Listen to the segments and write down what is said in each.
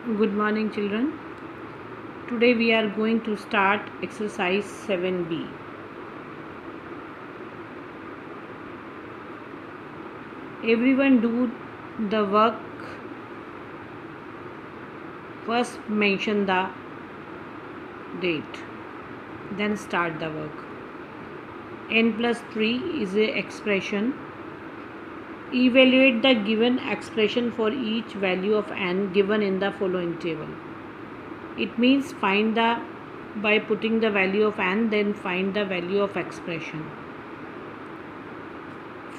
Good morning, children. Today we are going to start exercise 7B. Everyone do the work. First mention the date, then start the work. N plus 3 is an expression. Evaluate the given expression for each value of n given in the following table. It means find the by putting the value of n, then find the value of expression.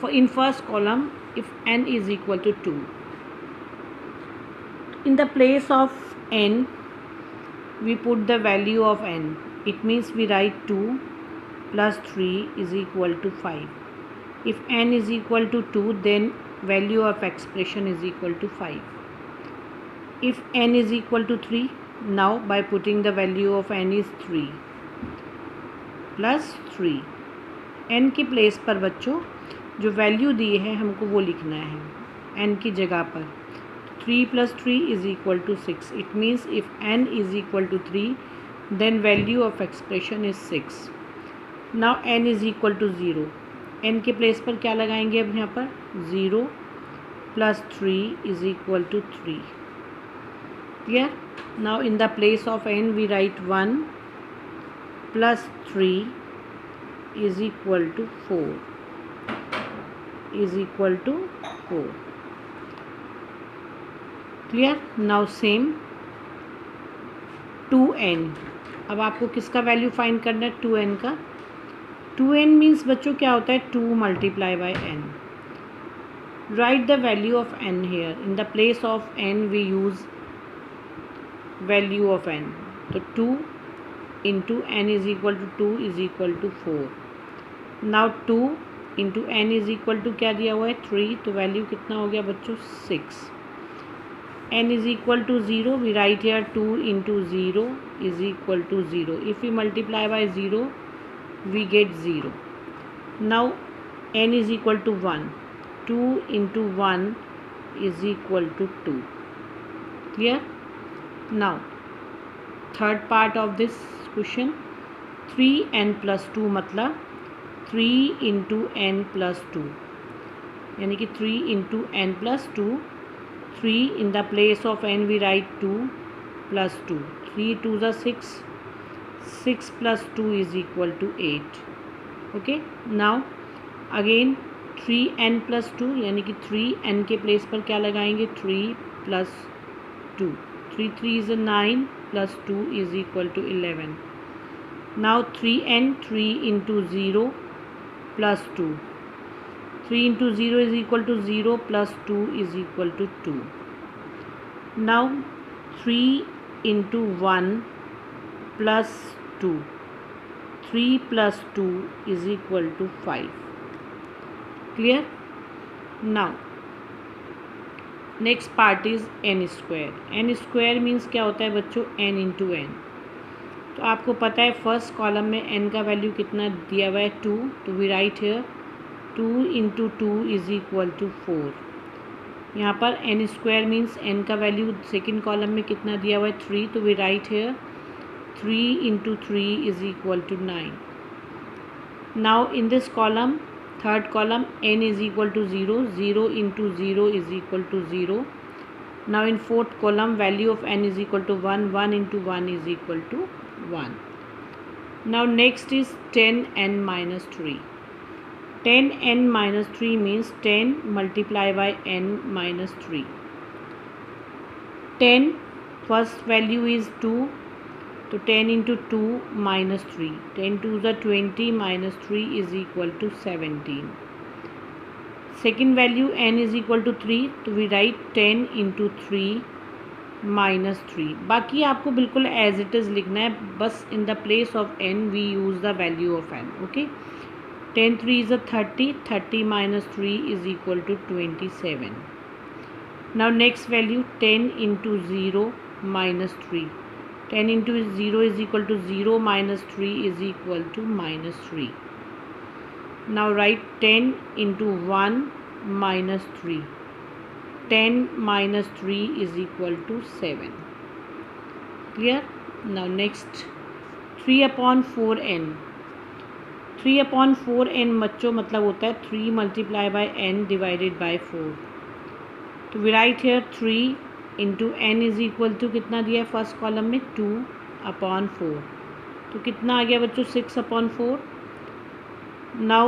In first column, if n is equal to 2, in the place of n we put the value of n. It means we write 2 plus 3 is equal to 5. If n is equal to 2, then value of expression is equal to 5. If n is equal to 3, now by putting the value of n is 3 plus 3. n की place पर बच्चों जो value दी है हमको वो लिखना है n की जगह पर. 3 plus 3 is equal to 6. It means if n is equal to 3, then value of expression is 6. Now n is equal to 0. n के प्लेस पर क्या लगाएंगे अब यहाँ पर 0 plus 3 is equal to 3. Clear? Now in the place of n we write 1 plus 3 is equal to 4. Is equal to 4. Clear. Now same 2n. अब आपको किसका वैल्यू फाइंड करना है? 2n का. 2n मीन्स बच्चों क्या होता है? 2 multiply by n. Write the value of n here. In the place of n we use value of n. तो 2 into n is equal to 2 is equal to 4. Now 2 into n is equal to क्या दिया हुआ है? 3. तो value कितना हो गया बच्चों? 6. n is equal to 0, we write here 2 into 0 is equal to 0. If we multiply by 0, we get 0. Now n is equal to 1. 2 into 1 is equal to 2. Clear? Now third part of this question, 3n plus 2 मतलब 3 into n plus 2, यानी कि 3 into n plus 2. 3 in the place of n we write 2 plus 2. 3 2s are 6. 6 plus 2 is equal to 8. Okay. Now again 3n plus 2, यानी कि 3n के place पर क्या लगाएंगे? 3 plus 2. 3 3 is a 9 plus 2 is equal to 11. Now 3n 3 into 0 plus 2. 3 into 0 is equal to 0 plus 2 is equal to 2. Now 3 into 1 plus 2. 3 plus 2 is equal to 5. Clear? Now next part is n square. n square means क्या होता है बच्चों? n into n. तो आपको पता है first column में n का वैल्यू कितना दिया हुआ है? 2. तो we write here 2 into 2 is equal to 4. यहाँ पर n स्क्वायर मीन्स n का वैल्यू सेकेंड कॉलम में कितना दिया हुआ है? 3. तो we write hair 3 into 3 is equal to 9. Now in this column, third column, n is equal to 0. 0 into 0 is equal to 0. Now in fourth column, value of n is equal to 1. 1 into 1 is equal to 1. Now next is 10n minus 3. 10n minus 3 means 10 multiplied by n minus 3. 10 first value is 2. So 10 into 2 minus 3. 10 to the 20 minus 3 is equal to 17. Second value n is equal to 3. तो we write 10 into 3 minus 3. बाकी आपको बिल्कुल as it is लिखना है. बस in the place of n we use the value of n. Okay. 10 3 is a 30. 30 minus 3 is equal to 27. Now next value 10 into 0 minus 3. 10 into 0 is equal to 0 minus 3 is equal to minus 3. Now write 10 into 1 minus 3. 10 minus 3 is equal to 7. Clear? Now next 3/4n. 3/4n बच्चों मतलब होता है 3 multiplied by n divided by 4. तो we write here 3 into n is equal to कितना दिया है first column में 2/4. तो कितना आ गया बच्चों 6/4. Now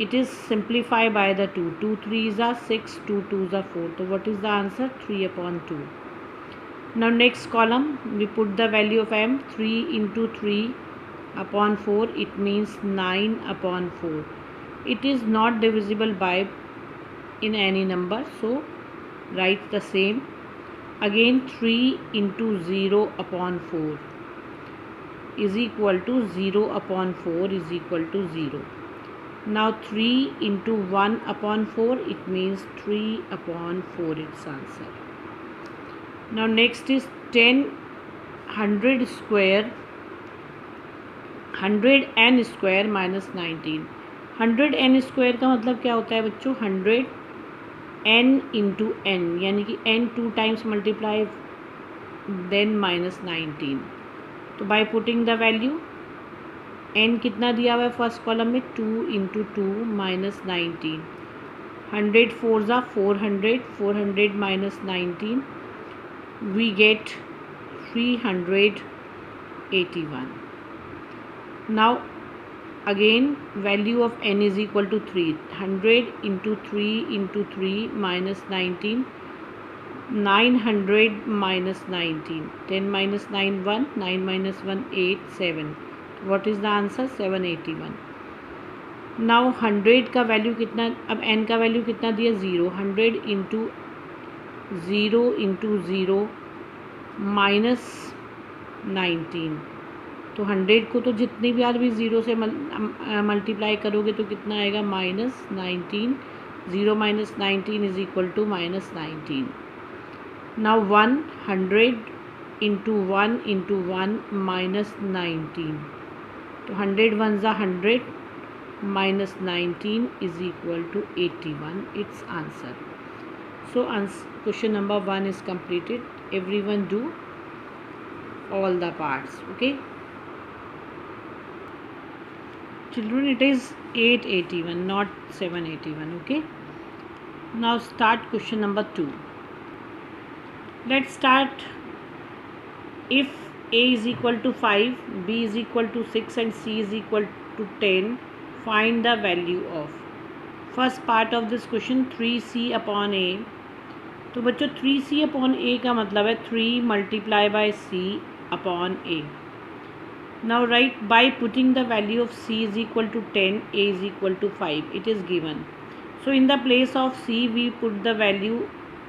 it is simplified by the 2. 2 3s are 6, 2 2s are 4. So what is the answer? 3/2. Now next column we put the value of m. 3 into 3/4, it means 9/4. It is not divisible by in any number, so write the same. Again 3 into 0/4 is equal to 0/4 is equal to 0. Now 3 into 1/4, it means 3/4 its answer. Now next is 10 100 square 100n square minus 19. 100n square का मतलब क्या होता है बच्चों 100n into n यानी कि n 2 times multiply then minus 19. तो by putting the value n कितना दिया हुआ है फर्स्ट कॉलम में 2 into 2 minus 19. 100 4s are 400. 400 minus 19 we get 381. Now again value of n is equal to 3. 100 into 3 into 3 minus 19. 900 minus 19. 10 minus 9 1. 9 minus 1 8 7. What is the answer? 781. Now 100 का value कितना, अब n का value कितना दिया 0. 100 into 0 into 0 minus 19. तो 100 को तो जितनी बार भी 0 से मल्टीप्लाई करोगे तो कितना आएगा -19. 0 minus 19 is equal to -19. Now 100 into 1 into 1 minus 19. तो 100 ones are 100 minus 19 is equal to 81. Its answer. So question number 1 is completed. Everyone do all the parts. Okay. Children, it is 881, not 781. Okay. Now start question number 2. Let's start. If a is equal to 5, b is equal to 6 and c is equal to 10, find the value of. First part of this question 3c/a. तो बच्चों 3c/a का मतलब है 3 multiplied by c/a. Now write by putting the value of c is equal to 10, a is equal to 5. It is given. So in the place of c we put the value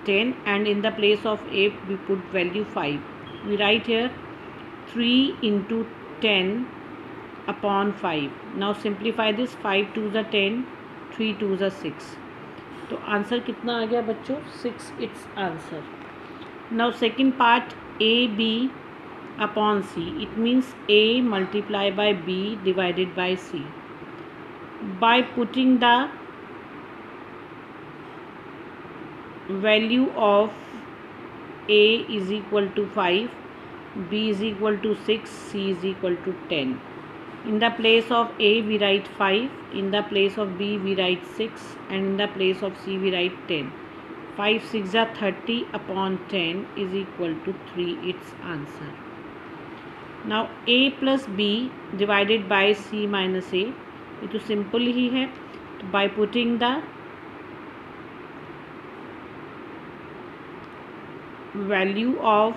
10 and in the place of a we put value 5. We write here 3 into 10 upon 5. Now simplify this. 5 2s are 10, 3 2s are 6. तो answer कितना आ गया बच्चों 6 its answer. Now second part ab upon c. It means a multiplied by b divided by c. By putting the value of a is equal to 5, b is equal to 6, c is equal to 10. In the place of a we write 5, in the place of b we write 6 and in the place of c we write 10. 5 6 are 30 upon 10 is equal to 3 its answer. Now a plus b divided by c minus a, ये तो simple ही है. तो by putting the value of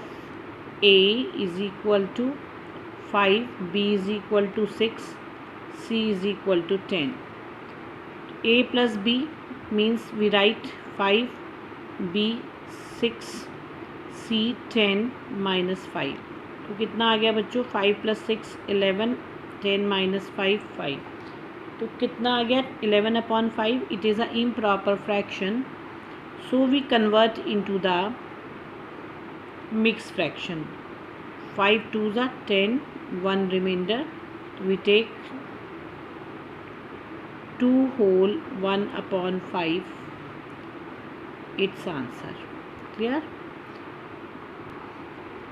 a is equal to 5, b is equal to 6, c is equal to 10. A plus b means we write 5, b 6, c 10 minus 5. तो कितना आ गया बच्चों 5 plus 6 11, 10 minus 5 5. तो कितना आ गया 11/5. It is an improper fraction, so we convert into the mixed fraction. 5 2s are 10, 1 remainder. We take 2 whole 1/5 its answer. Clear?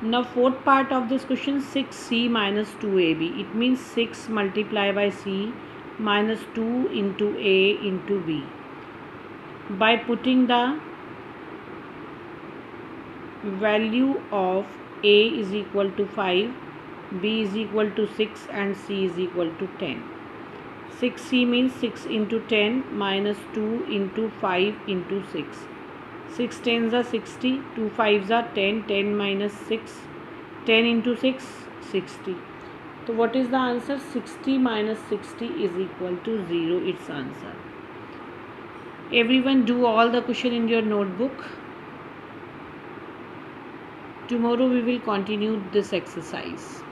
Now fourth part of this question, 6c minus 2ab. It means 6 multiplied by c minus 2 into a into b. By putting the value of a is equal to 5, b is equal to 6 and c is equal to 10. 6c means 6 into 10 minus 2 into 5 into 6. 6 tens are 60, 2 5s are 10, 10 minus 6, 10 into 6, 60. So what is the answer? 60 minus 60 is equal to 0, its answer. Everyone do all the question in your notebook. Tomorrow we will continue this exercise.